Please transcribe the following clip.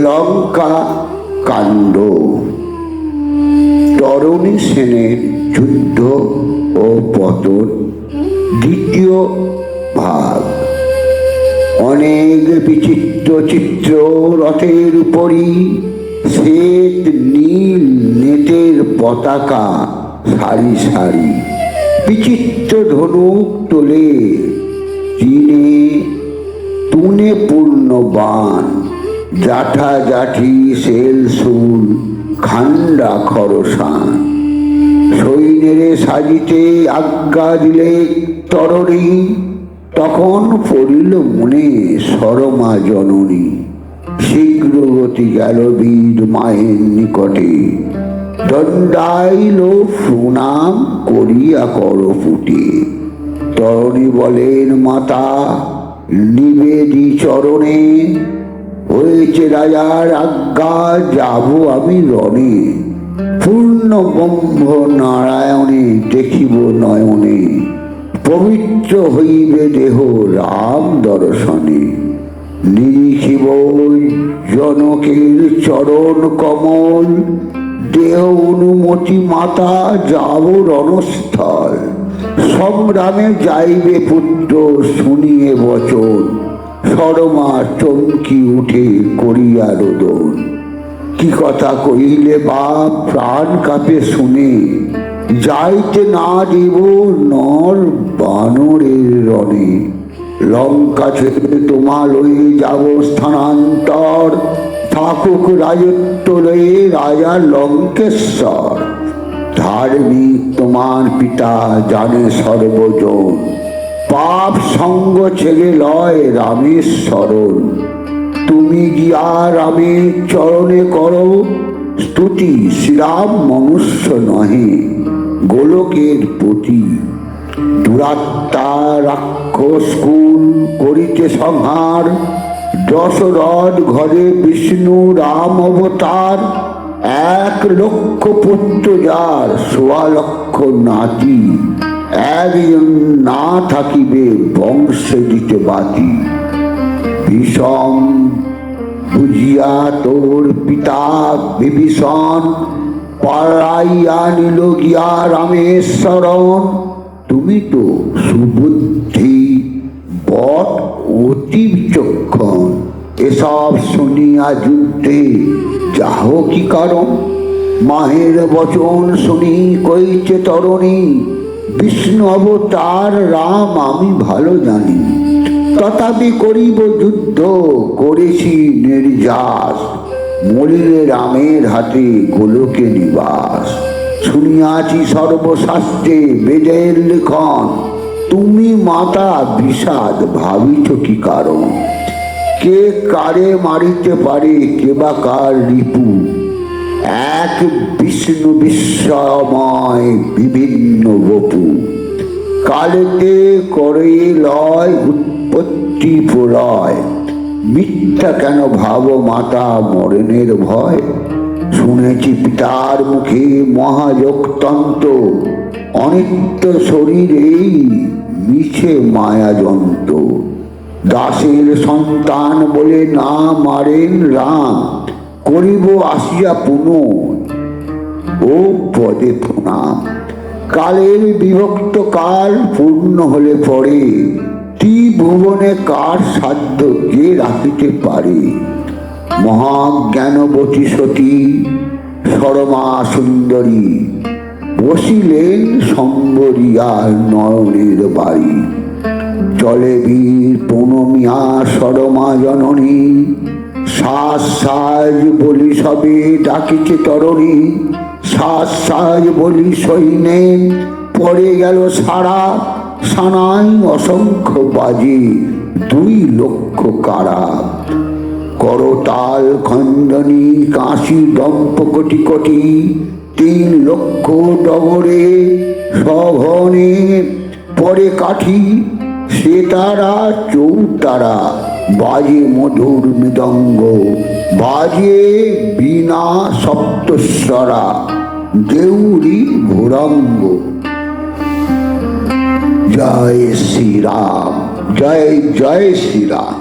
লঙ্কা কাণ্ড। তরণী সেনের যুদ্ধ ও পতন, দ্বিতীয় ভাগ। অনেক বিচিত্র চিত্র রথের উপরই শ্বেত নীল নেটের পতাকা সারি সারি, বিচিত্র ধনুক তোলে চিনে তুনে পূর্ণ বাণ, জাঠা জাঠি সেল সুল খান্ডা খরসান। সৈন্যেরে সাজিতে আজ্ঞা দিলে তরণী, তখন পড়িল মনে সরমা জননী। শীঘ্র গতি গেল বীর মায়ের নিকটে, দণ্ডাইল প্রণাম করিয়া করপুটে। তরণী বলেন মাতা নিবেদি চরণে, হয়েছে রাজার আজ্ঞা যাব আমি রণে। পূর্ণ ব্রহ্ম নারায়ণে দেখিব নয়নে, পবিত্র হইবে দেহ রাম দর্শনে। নিরিখিব জনকের চরণ কমল, দেহ অনুমতি মাতা যাব রণস্থল। সংগ্রামে যাইবে পুত্র শুনিয়ে বচন, সরমা চমকি উঠে করিয়া রোদন। কি কথা কহিলে বাপ প্রাণ কাঁপে শুনে, যাইতে না দেব নর বানরের রণে। লঙ্কা ছেড়ে তোমা লয়ে যাব স্থানান্তর, থাকুক রাজত্ব লয়ে রাজা লঙ্কেশ্বর। ধার্মিক তোমার পিতা জানে সর্বজন, পাপ সঙ্গ ছেড়ে লয় রামের শরণ। তুমি গিয়া রামের চরণে করো স্তুতি, শ্রীরাম মনুষ্য নহে গোলকের পতি। দুরাত্মা রাক্ষস কুল করিতে সংহার, দশরথ ঘরে বিষ্ণু রাম অবতার। 1 লক্ষ পুত্র যার 1.25 লক্ষ নাতি, একজন না থাকিবে বংশে দিতে বাতি। বিষম বুঝিয়া তোর পিতা বিভীষণ, পাড়াইয়া নিল গিয়া রামেশ্বরণ। তুমি তো সুবুদ্ধি বট অতি বিচক্ষণ, এসব শুনিয়া যুদ্ধে যাহ কি কারণ। মায়ের বচন শুনি কইছে তরণী, বিষ্ণু অবতার রাম আমি ভালো জানি। তথাপি করিব যুদ্ধ করেছি নির্যাস, মরিলে রামের হাতে গোলকে নিবাস। শুনিয়াছি সর্বশাস্ত্রে বেদের লিখন, তুমি মাতা বিষাদ ভাবিছ কি কারণ। কে কারে মারিতে পারে কে বা কার রিপু, এক বিষ্ণু বিশ্বময় বিভিন্ন বপু। কালেতে করে লয় উৎপত্তি প্রলয়, মিথ্যা কেন ভাব মাতা মরণের ভয়। শুনেছি পিতার মুখে মহাযোগতন্ত্র, অনিত্য শরীরেই মিছে মায়াযন্ত্র। দাসের সন্তান বলে না মারেন রাম, করিব আসিয়া পুনঃ ও পদে প্রণাম। কালের বিভক্ত কাল পূর্ণ হলে পরে, ত্রিভুবনে কার সাধ্য কে রাখিতে পারে। মহাজ্ঞানবতী সতী সরমা সুন্দরী, বসিলেন সম্বরিয়ার নয়নের বাড়ি। চলে বীর প্রণমিয়া সরমা জননী, সাজ সাজ বলি সবে ডাকিছে তরণী। সাজ সাজ বলি সৈন্যে পড়ে গেল সারা, সানাই অসংখ্য বাজে 2 লক্ষ কারা। করতাল খণ্ডনী কাশি দম্প কোটি কোটি, 3 লক্ষ ডগরে সঘনে পরে কাঠি। সে তারা চৌতারা বাজে মধুর মৃদঙ্গ, বাজে বীণা সপ্তস্বরা দেউরি ভুরঙ্গ। জয় শ্রীরাম, জয় জয় শ্রীরাম।